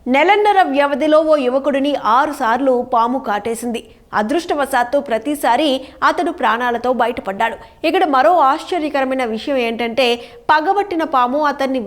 నెలన్నర వ్యవధిలో ఓ యువకుడిని 6 సార్లు పాము కాటేసింది. అదృష్టవశాత్తు ప్రతిసారి అతడు ప్రాణాలతో బయటపడ్డాడు. ఇక్కడ మరో ఆశ్చర్యకరమైన విషయం ఏంటంటే పగబట్టిన పాము అతన్ని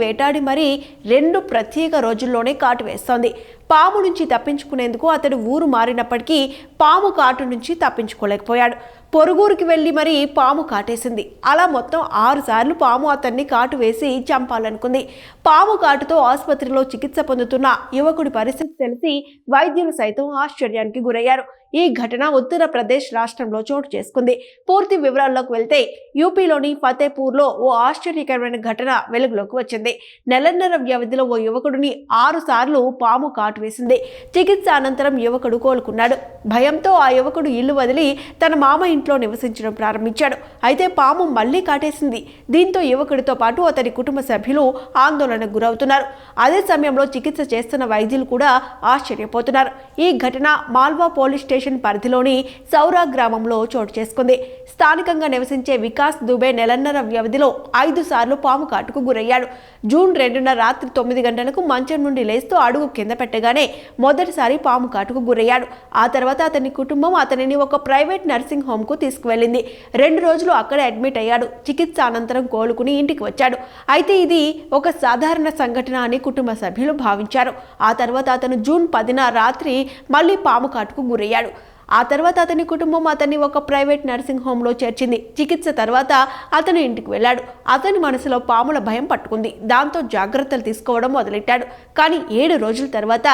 వేటాడి మరీ 2 ప్రత్యేక రోజుల్లోనే కాటు వేస్తోంది. పాము నుంచి తప్పించుకునేందుకు అతడు ఊరు మారినప్పటికీ పాము కాటు నుంచి తప్పించుకోలేకపోయాడు. పొరుగురికి వెళ్లి మరీ పాము కాటేసింది. అలా మొత్తం 6 సార్లు పాము అతన్ని కాటు వేసి చంపాలనుకుంది. పాము కాటుతో ఆసుపత్రిలో చికిత్స పొందుతున్న యువకుడి పరిస్థితి తెలిసి వైద్యులు సైతం ఆశ్చర్యానికి గురయ్యారు. ఈ ఘటన ఉత్తరప్రదేశ్ రాష్ట్రంలో చోటు చేసుకుంది. పూర్తి వివరాల్లోకి వెళ్తే యూపీలోని ఫతేపూర్లో ఓ ఆశ్చర్యకరమైన ఘటన వెలుగులోకి వచ్చింది. నెలన్నర వ్యవధిలో ఓ యువకుడిని 6 సార్లు పాము కాటు వేసింది. చికిత్స అనంతరం యువకుడు కోలుకున్నాడు. భయంతో ఆ యువకుడు ఇల్లు వదిలి తన మామ ఇంట్లో నివసించడం ప్రారంభించాడు. అయితే పాము మళ్లీ కాటేసింది. దీంతో యువకుడితో పాటు అతని కుటుంబ సభ్యులు ఆందోళనకు గురవుతున్నారు. అదే సమయంలో చికిత్స చేస్తున్న వైద్యులు కూడా ఆశ్చర్యపోతున్నారు. ఈ ఘటన మాల్వా పోలీస్ స్టేషన్ పరిధిలోని సౌరా గ్రామంలో చోటు చేసుకుంది. స్థానికంగా నివసించే వికాస్ దుబే నెలన్నర వ్యవధిలో 5 సార్లు పాము కాటుకు గురయ్యాడు. జూన్ 2న రాత్రి 9 గంటలకు మంచం నుండి లేస్తూ అడుగు కింద పెట్టగానే మొదటిసారి పాము కాటుకు గురయ్యాడు. ఆ తర్వాత అతని కుటుంబం అతనిని ఒక ప్రైవేట్ నర్సింగ్ హోమ్ కు తీసుకువెళ్ళింది. 2 రోజులు అక్కడే అడ్మిట్ అయ్యాడు. చికిత్స అనంతరం కోలుకుని ఇంటికి వచ్చాడు. అయితే ఇది ఒక సాధారణ సంఘటన అని కుటుంబ సభ్యులు భావించారు. ఆ తర్వాత అతను జూన్ 10న రాత్రి మళ్లీ పాము కాటుకు గురయ్యాడు. ఆ తర్వాత అతని కుటుంబం అతన్ని ఒక ప్రైవేట్ నర్సింగ్ హోమ్లో చేర్చింది. చికిత్స తర్వాత అతను ఇంటికి వెళ్ళాడు. అతని మనసులో పాముల భయం పట్టుకుంది. దాంతో జాగ్రత్తలు తీసుకోవడం మొదలెట్టాడు. కానీ 7 రోజుల తర్వాత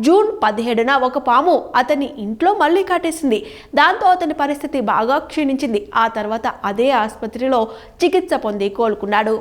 జూన్ 17న ఒక పాము అతని ఇంట్లో మళ్లీ కాటేసింది. దాంతో అతని పరిస్థితి బాగా క్షీణించింది. ఆ తర్వాత అదే ఆసుపత్రిలో చికిత్స పొంది కోలుకున్నాడు.